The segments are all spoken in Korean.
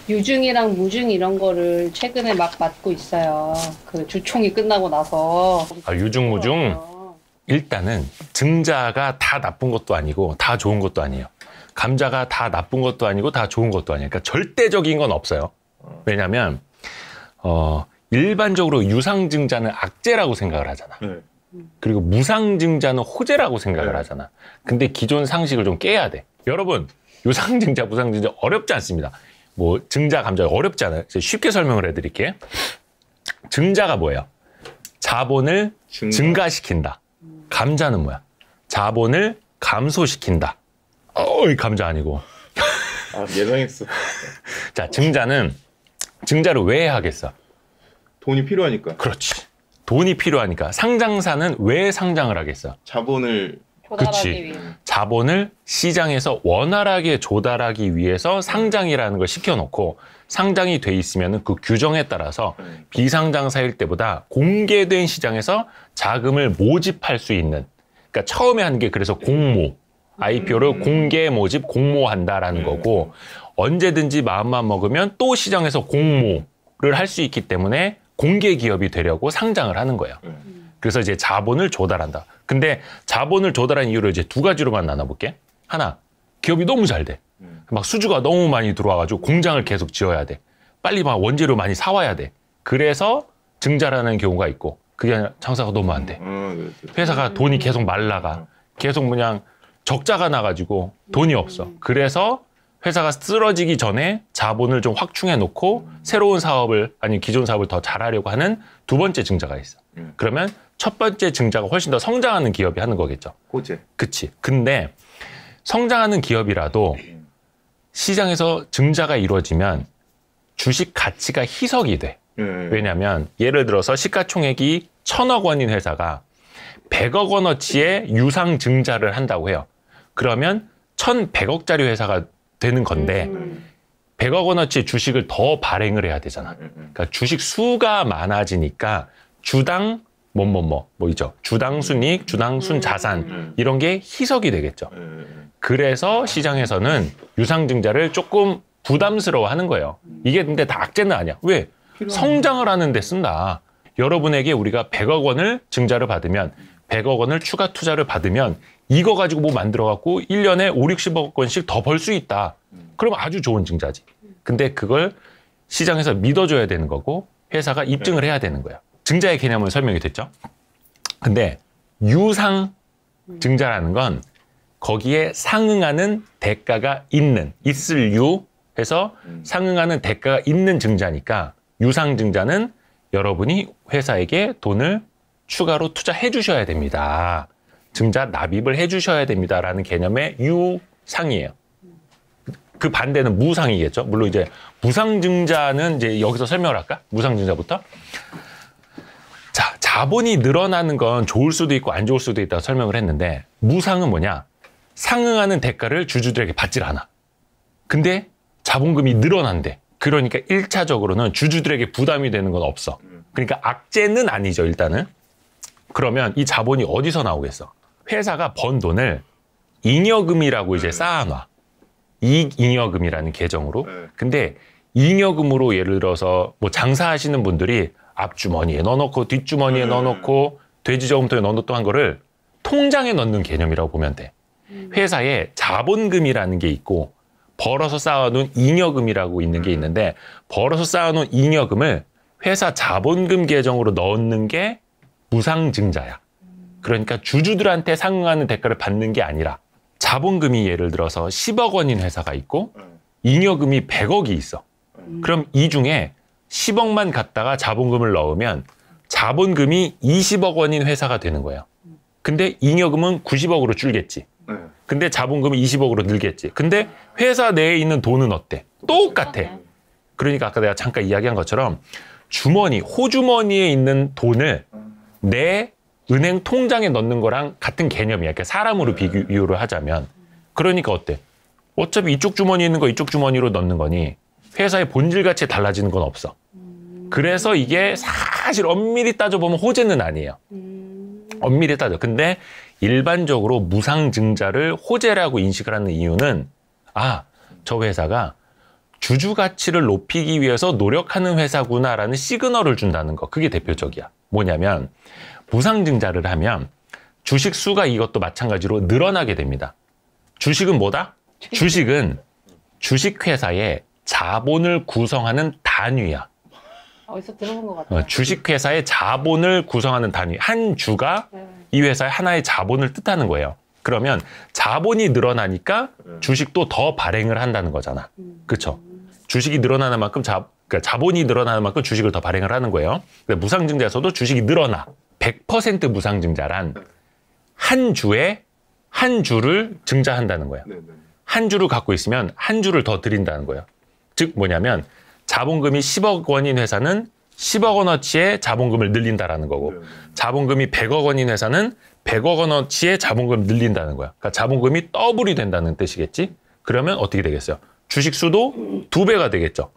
유증이랑 무증 이런 거를 최근에 막 맞고 있어요. 그 주총이 끝나고 나서. 유증, 무증? 일단은 증자가 다 나쁜 것도 아니고 다 좋은 것도 아니에요. 감자가 다 나쁜 것도 아니고 다 좋은 것도 아니에요. 그러니까 절대적인 건 없어요. 왜냐면 일반적으로 유상증자는 악재라고 생각을 하잖아. 그리고 무상증자는 호재라고 생각을 하잖아. 근데 기존 상식을 좀 깨야 돼. 여러분, 유상증자, 무상증자 어렵지 않습니다. 뭐 증자, 감자 어렵지 않아요. 쉽게 설명을 해드릴게요. 증자가 뭐예요? 자본을 증가시킨다. 감자는 뭐야? 자본을 감소시킨다. 이 감자 아니고. 예상했어. 자, 증자는 증자를 왜 하겠어? 돈이 필요하니까. 그렇지. 돈이 필요하니까. 상장사는 왜 상장을 하겠어? 자본을. 그치. 자본을 시장에서 원활하게 조달하기 위해서 상장이라는 걸 시켜놓고 상장이 돼 있으면 그 규정에 따라서 비상장사일 때보다 공개된 시장에서 자금을 모집할 수 있는, 그러니까 처음에 한 게 그래서 공모, IPO를 공개 모집, 공모한다라는 거고, 언제든지 마음만 먹으면 또 시장에서 공모를 할 수 있기 때문에 공개 기업이 되려고 상장을 하는 거예요. 그래서 이제 자본을 조달한다. 근데 자본을 조달한 이유를 이제 두 가지로만 나눠볼게. 하나, 기업이 너무 잘 돼. 막 수주가 너무 많이 들어와가지고 공장을 계속 지어야 돼. 빨리 막 원재료 많이 사와야 돼. 그래서 증자라는 경우가 있고, 그게 아니라 장사가 너무 안 돼. 회사가 돈이 계속 말라가. 계속 그냥 적자가 나가지고 돈이 없어. 그래서 회사가 쓰러지기 전에 자본을 좀 확충해 놓고 새로운 사업을, 아니 기존 사업을 더 잘하려고 하는 두 번째 증자가 있어. 그러면 첫 번째 증자가 훨씬 더 성장하는 기업이 하는 거겠죠. 호재. 그치. 근데 성장하는 기업이라도 시장에서 증자가 이루어지면 주식 가치가 희석이 돼. 왜냐면 예를 들어서 시가총액이 1,000억 원인 회사가 100억 원어치의 유상 증자를 한다고 해요. 그러면 1,100억짜리 회사가 되는 건데 100억 원어치의 주식을 더 발행을 해야 되잖아. 그러니까 주식 수가 많아지니까 주당 뭐 있죠. 주당 순이익, 주당 순자산 이런 게 희석이 되겠죠. 그래서 시장에서는 유상증자를 조금 부담스러워하는 거예요. 이게 근데 다 악재는 아니야. 왜? 성장을 하는데 쓴다. 여러분에게 우리가 100억 원을 증자를 받으면 100억 원을 추가 투자를 받으면 이거 가지고 뭐 만들어갖고 1년에 5, 60억 원씩 더 벌 수 있다. 그럼 아주 좋은 증자지. 근데 그걸 시장에서 믿어줘야 되는 거고 회사가 입증을 해야 되는 거예요. 증자의 개념은 설명이 됐죠. 근데 유상 증자라는 건 거기에 상응하는 대가가 있을 유 해서 상응하는 대가가 있는 증자니까 유상 증자는 여러분이 회사에게 돈을 추가로 투자해 주셔야 됩니다. 증자 납입을 해 주셔야 됩니다라는 개념의 유상이에요. 그 반대는 무상이겠죠. 물론 이제 무상증자는 이제 여기서 설명을 할까? 무상증자부터. 자, 자본이 늘어나는 건 좋을 수도 있고 안 좋을 수도 있다고 설명을 했는데 무상은 뭐냐? 상응하는 대가를 주주들에게 받질 않아. 근데 자본금이 늘어난대. 그러니까 1차적으로는 주주들에게 부담이 되는 건 없어. 그러니까 악재는 아니죠, 일단은. 그러면 이 자본이 어디서 나오겠어? 회사가 번 돈을 잉여금이라고 이제 쌓아놔. 이익잉여금이라는 계정으로. 근데 잉여금으로 예를 들어서 뭐 장사하시는 분들이 앞주머니에 넣어놓고 뒷주머니에 넣어놓고 돼지저금통에 넣어놓던 한 거를 통장에 넣는 개념이라고 보면 돼. 회사에 자본금이라는 게 있고 벌어서 쌓아놓은 잉여금이라고 있는 게 있는데 벌어서 쌓아놓은 잉여금을 회사 자본금 계정으로 넣는 게 무상증자야. 그러니까 주주들한테 상응하는 대가를 받는 게 아니라 자본금이 예를 들어서 10억 원인 회사가 있고 잉여금이 100억이 있어. 그럼 이 중에 10억만 갖다가 자본금을 넣으면 자본금이 20억 원인 회사가 되는 거예요. 근데 잉여금은 90억으로 줄겠지. 근데 자본금이 20억으로 늘겠지. 근데 회사 내에 있는 돈은 어때? 똑같아. 그러니까 아까 내가 잠깐 이야기한 것처럼 주머니, 호주머니에 있는 돈을 내 은행 통장에 넣는 거랑 같은 개념이야. 그러니까 사람으로 비교를 하자면. 그러니까 어때? 어차피 이쪽 주머니에 있는 거 이쪽 주머니로 넣는 거니 회사의 본질 가치에 달라지는 건 없어. 그래서 이게 사실 엄밀히 따져보면 호재는 아니에요. 엄밀히 따져. 근데 일반적으로 무상증자를 호재라고 인식을 하는 이유는 저 회사가 주주 가치를 높이기 위해서 노력하는 회사구나라는 시그널을 준다는 거. 그게 대표적이야. 뭐냐면 무상증자를 하면 주식 수가 이것도 마찬가지로 늘어나게 됩니다. 주식은 뭐다? 주식은 주식회사의 자본을 구성하는 단위야. 어디서 들어본 것 같아요. 주식회사의 자본을 구성하는 단위. 한 주가 이 회사의 하나의 자본을 뜻하는 거예요. 그러면 자본이 늘어나니까 주식도 더 발행을 한다는 거잖아. 그렇죠? 주식이 늘어나는 만큼 그러니까 자본이 늘어나는 만큼 주식을 더 발행을 하는 거예요. 근데 무상증자에서도 주식이 늘어나. 100% 무상증자란 한 주에 한 주를 증자한다는 거야. 한 주를 갖고 있으면 한 주를 더 드린다는 거예요. 즉 뭐냐면 자본금이 10억 원인 회사는 10억 원어치의 자본금을 늘린다라는 거고 자본금이 100억 원인 회사는 100억 원어치의 자본금을 늘린다는 거야. 그러니까 자본금이 더블이 된다는 뜻이겠지? 그러면 어떻게 되겠어요? 주식 수도 2배가 되겠죠.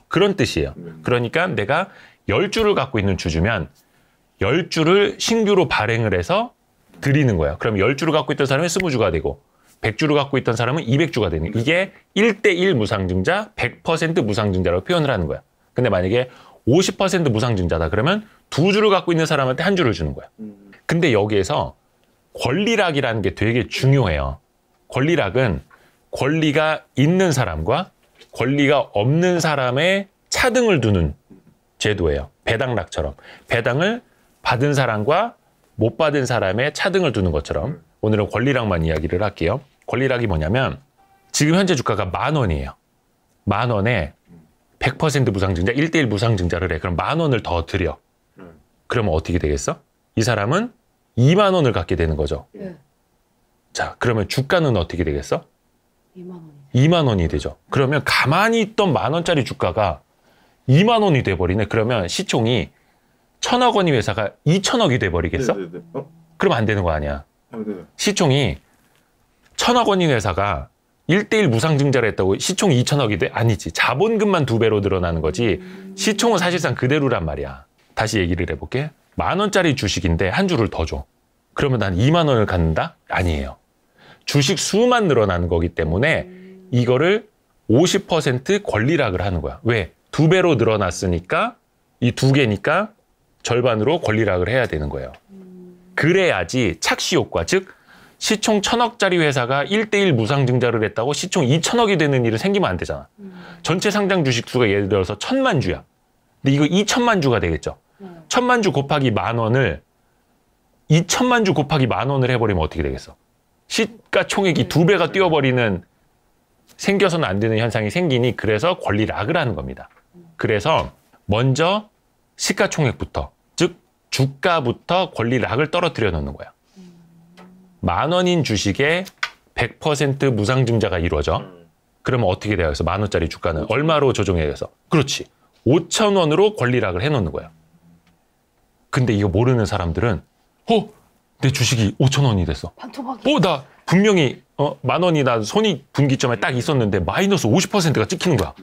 그런 뜻이에요. 그러니까 내가 10주를 갖고 있는 주주면 10주를 신규로 발행을 해서 드리는 거야. 그럼 10주를 갖고 있던 사람은 20주가 되고 100주를 갖고 있던 사람은 200주가 되는 거야. 이게 1대1 무상증자, 100% 무상증자라고 표현을 하는 거야. 근데 만약에 50% 무상증자다 그러면 2주를 갖고 있는 사람한테 1주를 주는 거야. 근데 여기에서 권리락이라는 게 되게 중요해요. 권리락은 권리가 있는 사람과 권리가 없는 사람의 차등을 두는 제도예요. 배당락처럼. 배당을 받은 사람과 못 받은 사람의 차등을 두는 것처럼 오늘은 권리락만 이야기를 할게요. 권리락이 뭐냐면 지금 현재 주가가 10,000원이에요. 10,000원에 100% 무상증자, 1대1 무상증자를 해. 그럼 10,000원을 더 드려. 그러면 어떻게 되겠어? 이 사람은 20,000원을 갖게 되는 거죠. 자, 그러면 주가는 어떻게 되겠어? 20,000원이 되죠. 그러면 가만히 있던 10,000원짜리 주가가 20,000원이 돼버리네. 그러면 시총이 1,000억 원이 회사가 2,000억이 돼버리겠어? 그럼 안 되는 거 아니야. 시총이 1,000억 원인 회사가 1대1 무상증자를 했다고 시총이 2,000억이 돼? 아니지. 자본금만 2배로 늘어나는 거지. 시총은 사실상 그대로란 말이야. 다시 얘기를 해볼게. 10,000원짜리 주식인데 한 주를 더 줘. 그러면 난 20,000원을 갖는다? 아니에요. 주식 수만 늘어나는 거기 때문에 이거를 50% 권리락을 하는 거야. 왜? 2배로 늘어났으니까 이 2개니까 절반으로 권리락을 해야 되는 거예요. 그래야지 착시 효과, 즉 시총 1,000억짜리 회사가 1대1 무상증자를 했다고 시총 2,000억이 되는 일은 생기면 안 되잖아. 전체 상장 주식수가 예를 들어서 1,000만 주야. 근데 이거 2,000만 주가 되겠죠. 1,000만 주 곱하기 10,000원을 2,000만 주 곱하기 10,000원을 해버리면 어떻게 되겠어? 시가총액이 2배가 뛰어버리는 생겨서는 안 되는 현상이 생기니 그래서 권리락을 하는 겁니다. 그래서 먼저 시가총액부터, 즉 주가부터 권리락을 떨어뜨려 놓는 거야. 10,000원인 주식에 100% 무상증자가 이루어져. 그러면 어떻게 돼요? 그래서 10,000원짜리 주가는 얼마로 조정해야 돼서? 그렇지. 5,000원으로 권리락을 해놓는 거야. 근데 이거 모르는 사람들은 내 주식이 5,000원이 됐어. 나 분명히 10,000원이 나 손익분기점에 딱 있었는데 마이너스 50%가 찍히는 거야.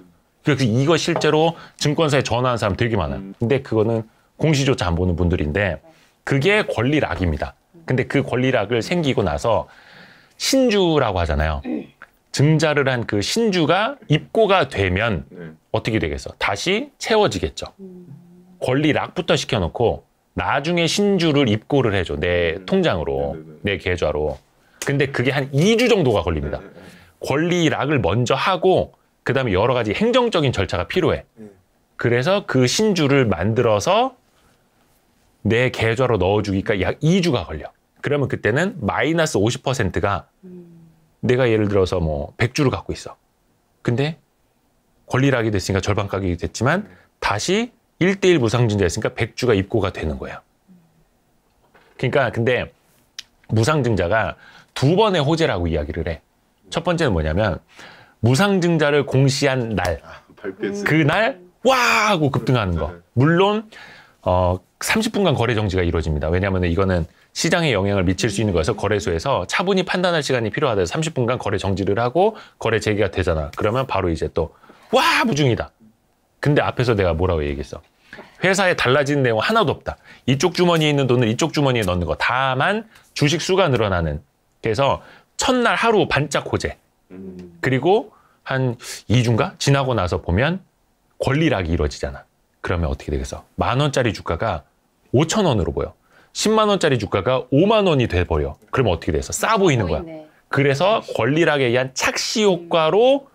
그래서 이거 실제로 증권사에 전화한 사람 되게 많아요. 근데 그거는 공시조차 안 보는 분들인데 그게 권리락입니다. 근데 그 권리락을 생기고 나서 신주라고 하잖아요. 증자를 한 그 신주가 입고가 되면 어떻게 되겠어? 다시 채워지겠죠. 권리락부터 시켜놓고 나중에 신주를 입고를 해줘. 내 통장으로, 내 계좌로. 근데 그게 한 2주 정도가 걸립니다. 권리락을 먼저 하고 그 다음에 여러 가지 행정적인 절차가 필요해. 그래서 그 신주를 만들어서 내 계좌로 넣어주기가 약 2주가 걸려. 그러면 그때는 마이너스 50%가 내가 예를 들어서 뭐 100주를 갖고 있어. 근데 권리락이 됐으니까 절반 가격이 됐지만 다시 1대1 무상증자였으니까 100주가 입고가 되는 거야. 그러니까 근데 무상증자가 2번의 호재라고 이야기를 해. 첫 번째는 뭐냐면 무상증자를 공시한 날, 그날 와 하고 급등하는 거. 물론 30분간 거래 정지가 이루어집니다. 왜냐하면 이거는 시장에 영향을 미칠 수 있는 거여서 거래소에서 차분히 판단할 시간이 필요하다. 30분간 거래 정지를 하고 거래 재개가 되잖아. 그러면 바로 이제 또 와 무중이다. 근데 앞에서 내가 뭐라고 얘기했어? 회사에 달라진 내용 하나도 없다. 이쪽 주머니에 있는 돈을 이쪽 주머니에 넣는 거. 다만 주식 수가 늘어나는. 그래서 첫날 하루 반짝 호재. 그리고 한 2주인가 지나고 나서 보면 권리락이 이루어지잖아. 그러면 어떻게 되겠어? 10,000원짜리 주가가 5,000원으로 보여. 10만 원짜리 주가가 5만 원이 돼버려. 그러면 어떻게 돼서 싸 보이는 거야. 보이네. 그래서 권리락에 의한 착시 효과로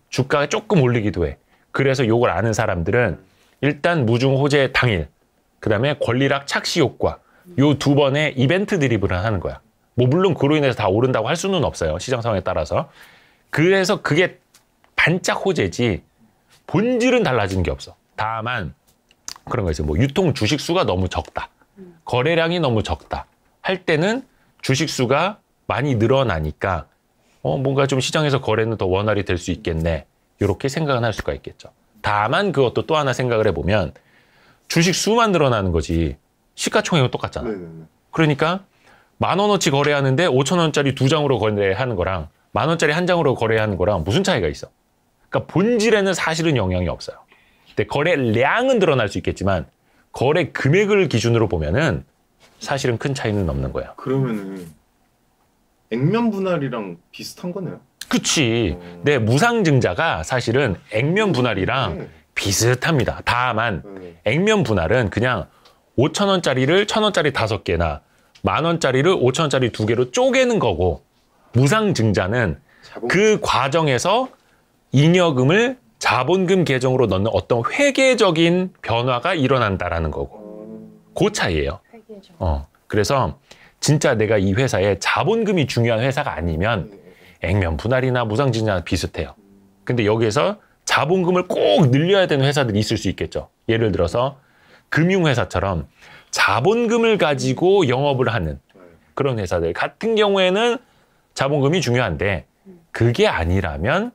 주가가 조금 올리기도 해. 그래서 요걸 아는 사람들은 일단 무중 호재 당일, 그 다음에 권리락 착시 효과, 요 두 번의 이벤트 드리블을 하는 거야. 뭐 물론 그로 인해서 다 오른다고 할 수는 없어요. 시장 상황에 따라서. 그래서 그게 반짝 호재지 본질은 달라지는 게 없어. 다만 그런 거 있어요. 뭐 유통 주식 수가 너무 적다. 거래량이 너무 적다. 할 때는 주식 수가 많이 늘어나니까 뭔가 좀 시장에서 거래는 더 원활히 될 수 있겠네. 이렇게 생각은 할 수가 있겠죠. 다만 그것도 또 하나 생각을 해보면 주식 수만 늘어나는 거지 시가총액은 똑같잖아. 네네네. 그러니까 10,000원어치 거래하는데 5,000원짜리 2장으로 거래하는 거랑 10,000원짜리 1장으로 거래하는 거랑 무슨 차이가 있어? 그러니까 본질에는 사실은 영향이 없어요. 근데 거래량은 늘어날 수 있겠지만 거래 금액을 기준으로 보면은 사실은 큰 차이는 없는 거예요. 그러면은 액면 분할이랑 비슷한 거네요. 그치. 내 무상증자가 사실은 액면 분할이랑 비슷합니다. 다만 액면 분할은 그냥 5,000원짜리를 1,000원짜리 5개나 10,000원짜리를 5,000원짜리 2개로 쪼개는 거고, 무상증자는 그 과정에서 잉여금을 자본금 계정으로 넣는 어떤 회계적인 변화가 일어난다라는 거고, 그 차이예요. 그래서 진짜 내가 이 회사에 자본금이 중요한 회사가 아니면 액면 분할이나 무상증자나 비슷해요. 근데 여기에서 자본금을 꼭 늘려야 되는 회사들이 있을 수 있겠죠. 예를 들어서 금융회사처럼 자본금을 가지고 영업을 하는 그런 회사들 같은 경우에는 자본금이 중요한데, 그게 아니라면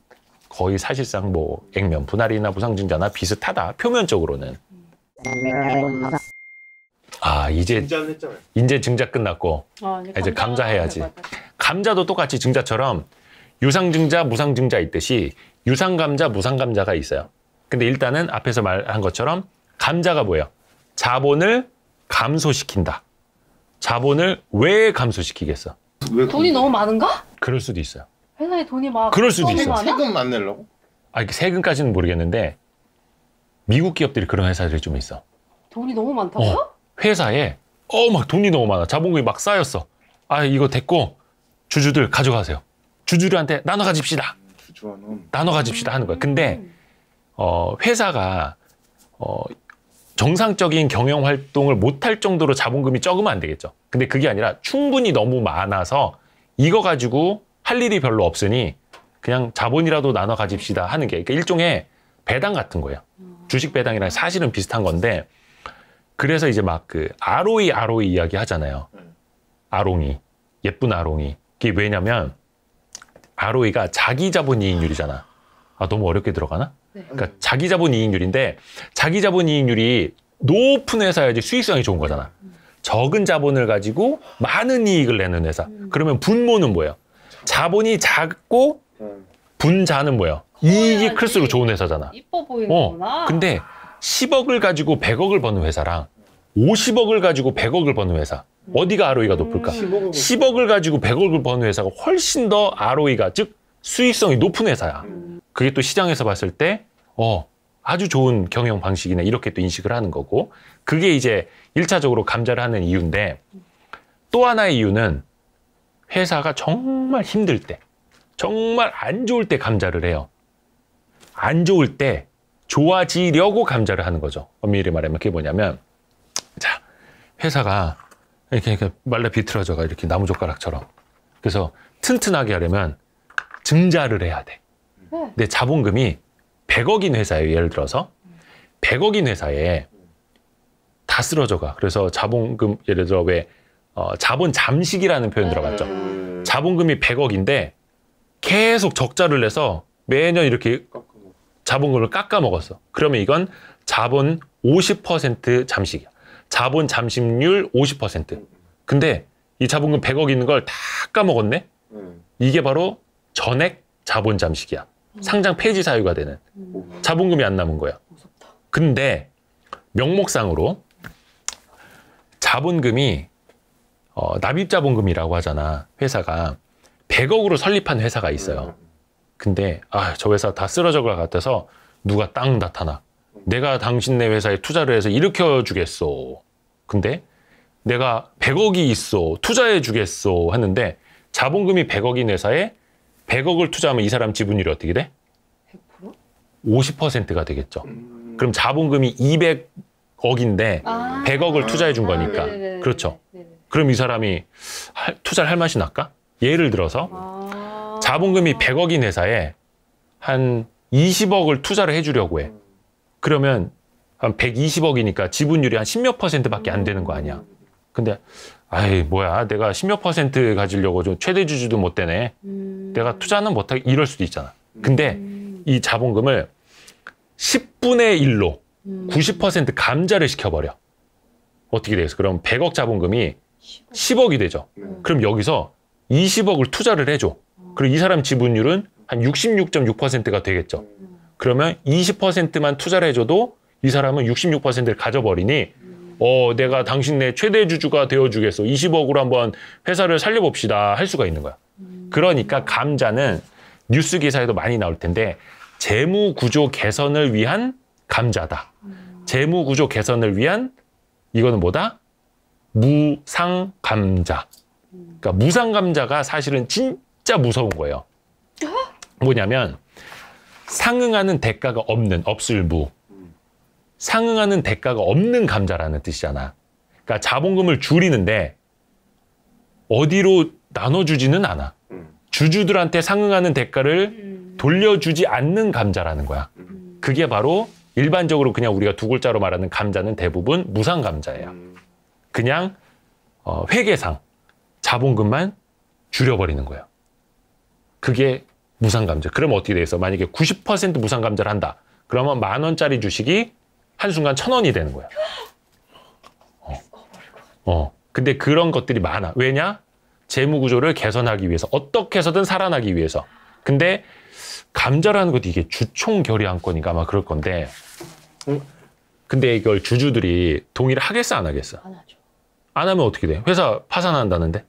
거의 사실상 뭐 액면 분할이나 무상증자나 비슷하다, 표면적으로는. 이제 진짜는 했잖아요. 이제 증자 끝났고 이제 감자 해야지. 감자도 똑같이 증자처럼 유상증자, 무상증자 있듯이 유상감자, 무상감자가 있어요. 근데 일단은 앞에서 말한 것처럼 감자가 뭐예요? 자본을 감소시킨다. 자본을 왜 감소시키겠어? 왜 돈이 너무 많은가? 그럴 수도 있어요. 회사에 돈이 막 그럴 수도 너무 있어. 많아? 세금 안 내려고? 세금까지는 모르겠는데 미국 기업들이 그런 회사들이 좀 있어. 돈이 너무 많다고요? 회사에 막 돈이 너무 많아. 자본금이 막 쌓였어. 이거 됐고 주주들 가져가세요. 주주들한테 나눠 가집시다. 주주하는 나눠 가집시다 하는 거야. 근데 회사가 정상적인 경영 활동을 못할 정도로 자본금이 적으면 안 되겠죠. 근데 그게 아니라 충분히 너무 많아서 이거 가지고 할 일이 별로 없으니 그냥 자본이라도 나눠 가집시다 하는 게, 그러니까 일종의 배당 같은 거예요. 주식 배당이랑 사실은 비슷한 건데, 그래서 이제 막 그 ROE 이야기 하잖아요. 아롱이, 예쁜 아롱이. 그게 왜냐면 ROE가 자기 자본 이익률이잖아. 너무 어렵게 들어가나? 네. 그러니까 자기 자본 이익률인데, 자기 자본 이익률이 높은 회사여야지 수익성이 좋은 거잖아. 적은 자본을 가지고 많은 이익을 내는 회사. 그러면 분모는 뭐예요? 자본이 작고 분자는 뭐예요? 이익이 커야지. 클수록 좋은 회사잖아. 이뻐 보이는구나. 근데 10억을 가지고 100억을 버는 회사랑 50억을 가지고 100억을 버는 회사, 어디가 ROE가 높을까? 10억을 가지고 100억을 버는 회사가 훨씬 더 ROE가, 즉 수익성이 높은 회사야. 그게 또 시장에서 봤을 때 아주 좋은 경영 방식이네, 이렇게 또 인식을 하는 거고, 그게 이제 1차적으로 감자를 하는 이유인데, 또 하나의 이유는 회사가 정말 힘들 때, 정말 안 좋을 때 감자를 해요. 안 좋을 때 좋아지려고 감자를 하는 거죠. 엄밀히 말하면 그게 뭐냐면, 자, 회사가 이렇게 말라 비틀어져가 이렇게 나무젓가락처럼. 그래서 튼튼하게 하려면 증자를 해야 돼. 근데 자본금이 100억인 회사예요. 예를 들어서 100억인 회사에 다 쓰러져가. 그래서 자본금, 예를 들어 왜 자본 잠식이라는 표현 들어봤죠. 자본금이 100억인데 계속 적자를 내서 매년 이렇게 자본금을 깎아 먹었어. 그러면 이건 자본 50% 잠식이야. 자본 잠식률 50%. 근데 이 자본금 100억 있는 걸 다 까먹었네? 이게 바로 전액 자본 잠식이야. 상장 폐지 사유가 되는. 자본금이 안 남은 거야. 근데 명목상으로 자본금이 납입자본금이라고 하잖아. 회사가 100억으로 설립한 회사가 있어요. 근데 저 회사 다 쓰러져 갈 것 같아서 누가 딱 나타나. 내가 당신네 회사에 투자를 해서 일으켜 주겠소. 근데 내가 100억이 있어. 투자해 주겠소. 했는데 자본금이 100억인 회사에 100억을 투자하면 이 사람 지분율이 어떻게 돼? 100%? 50%가 되겠죠. 그럼 자본금이 200억인데 100억을 투자해 준 거니까. 네네네. 그렇죠. 네네. 그럼 이 사람이 투자를 할 맛이 날까? 예를 들어서 자본금이 100억인 회사에 한 20억을 투자를 해주려고 해. 그러면 한 120억이니까 지분율이 한 10몇 %밖에 안 되는 거 아니야. 근데 뭐야, 내가 10몇 % 가지려고 좀 최대 주주도 못 되네. 내가 투자는 못하게 이럴 수도 있잖아. 근데 이 자본금을 10분의 1로 90% 감자를 시켜버려. 어떻게 되겠어? 그럼 100억 자본금이 10억이 되죠. 그럼 여기서 20억을 투자를 해줘. 그리고 이 사람 지분율은 한 66.6%가 되겠죠. 그러면 20%만 투자를 해줘도 이 사람은 66%를 가져버리니 내가 당신네 최대 주주가 되어주겠어. 20억으로 한번 회사를 살려봅시다. 할 수가 있는 거야. 그러니까 감자는 뉴스 기사에도 많이 나올 텐데 재무 구조 개선을 위한 감자다. 재무 구조 개선을 위한 이거는 뭐다? 무상 감자. 그러니까 무상 감자가 사실은 진짜 무서운 거예요. 뭐냐면 상응하는 대가가 없을 무. 상응하는 대가가 없는 감자라는 뜻이잖아. 그러니까 자본금을 줄이는데 어디로 나눠주지는 않아. 주주들한테 상응하는 대가를 돌려주지 않는 감자라는 거야. 그게 바로 일반적으로 그냥 우리가 두 글자로 말하는 감자는 대부분 무상 감자예요. 그냥 회계상 자본금만 줄여버리는 거예요. 그게 무상 감자. 그러면 어떻게 되겠어? 만약에 90% 무상 감자를 한다. 그러면 10,000원짜리 주식이 한순간 1,000원이 되는 거야. 근데 그런 것들이 많아. 왜냐? 재무 구조를 개선하기 위해서. 어떻게 해서든 살아나기 위해서. 근데 감자라는 것도 이게 주총 결의안건인가 아마 그럴 건데. 근데 이걸 주주들이 동의를 하겠어, 안 하겠어? 안 하죠. 안 하면 어떻게 돼? 회사 파산한다는데?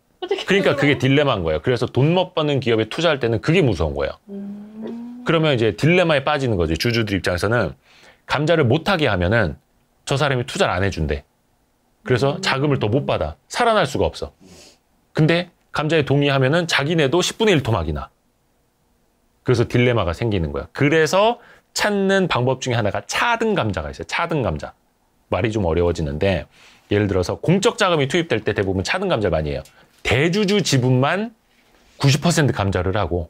그러니까 그게 딜레마인 거예요. 그래서 돈 못 버는 기업에 투자할 때는 그게 무서운 거예요. 그러면 이제 딜레마에 빠지는 거지. 주주들 입장에서는 감자를 못하게 하면은 저 사람이 투자를 안 해준대. 그래서 자금을 더 못 받아. 살아날 수가 없어. 근데 감자에 동의하면은 자기네도 10분의 1 토막이 나. 그래서 딜레마가 생기는 거야. 그래서 찾는 방법 중에 하나가 차등 감자가 있어요. 차등 감자. 말이 좀 어려워지는데 예를 들어서 공적 자금이 투입될 때 대부분 차등 감자를 많이 해요. 대주주 지분만 90% 감자를 하고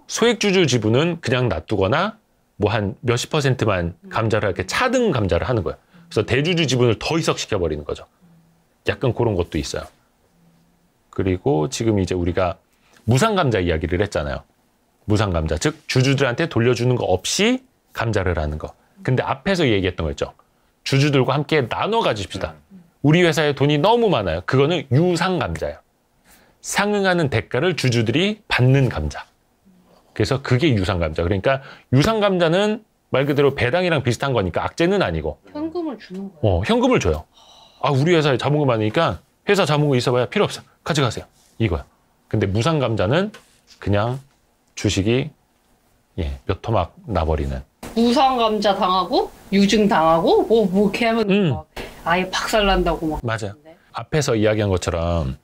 소액주주 지분은 그냥 놔두거나 뭐 한 몇십 %만 감자를 이렇게 차등 감자를 하는 거야. 그래서 대주주 지분을 더 희석시켜 버리는 거죠. 약간 그런 것도 있어요. 그리고 지금 이제 우리가 무상 감자 이야기를 했잖아요. 무상 감자, 즉 주주들한테 돌려주는 거 없이 감자를 하는 거. 근데 앞에서 얘기했던 거 있죠. 주주들과 함께 나눠 가집시다. 우리 회사에 돈이 너무 많아요. 그거는 유상 감자예요. 상응하는 대가를 주주들이 받는 감자. 그래서 그게 유상 감자. 그러니까 유상 감자는 말 그대로 배당이랑 비슷한 거니까 악재는 아니고. 현금을 주는 거예요. 현금을 줘요. 우리 회사에 자본금 많으니까 회사 자본금 있어봐야 필요 없어. 가져가세요. 이거야. 근데 무상 감자는 그냥 주식이 몇 토막 나버리는. 무상 감자 당하고 유증 당하고 뭐 이렇게 하면 막 아예 박살 난다고 막. 맞아요. 앞에서 이야기한 것처럼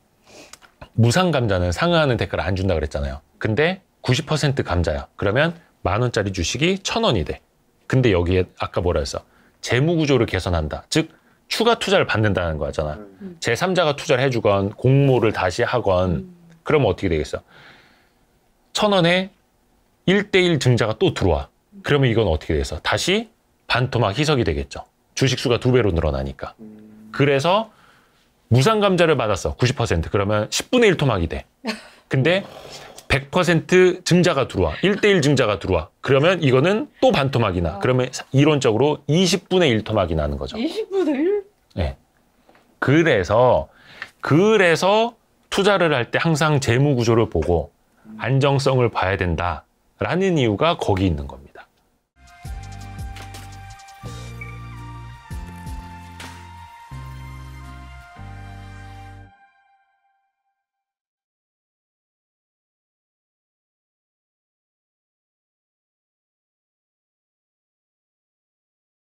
무상 감자는 상응하는 대가를 안 준다 그랬잖아요. 근데 90% 감자야. 그러면 10,000원짜리 주식이 1,000원이 돼. 근데 여기에 아까 뭐라 했어? 재무 구조를 개선한다. 즉 추가 투자를 받는다는 거잖아. 제3자가 투자를 해주건 공모를 다시 하건 그러면 어떻게 되겠어? 1,000원에 1:1 증자가 또 들어와. 그러면 이건 어떻게 되겠어? 다시 반토막 희석이 되겠죠. 주식 수가 2배로 늘어나니까. 그래서 무상 감자를 받았어. 90%. 그러면 10분의 1 토막이 돼. 근데 100% 증자가 들어와. 1:1 증자가 들어와. 그러면 이거는 또 반토막이 나. 그러면 이론적으로 20분의 1 토막이 나는 거죠. 20분의 1? 네. 그래서 투자를 할 때 항상 재무 구조를 보고 안정성을 봐야 된다라는 이유가 거기 있는 겁니다.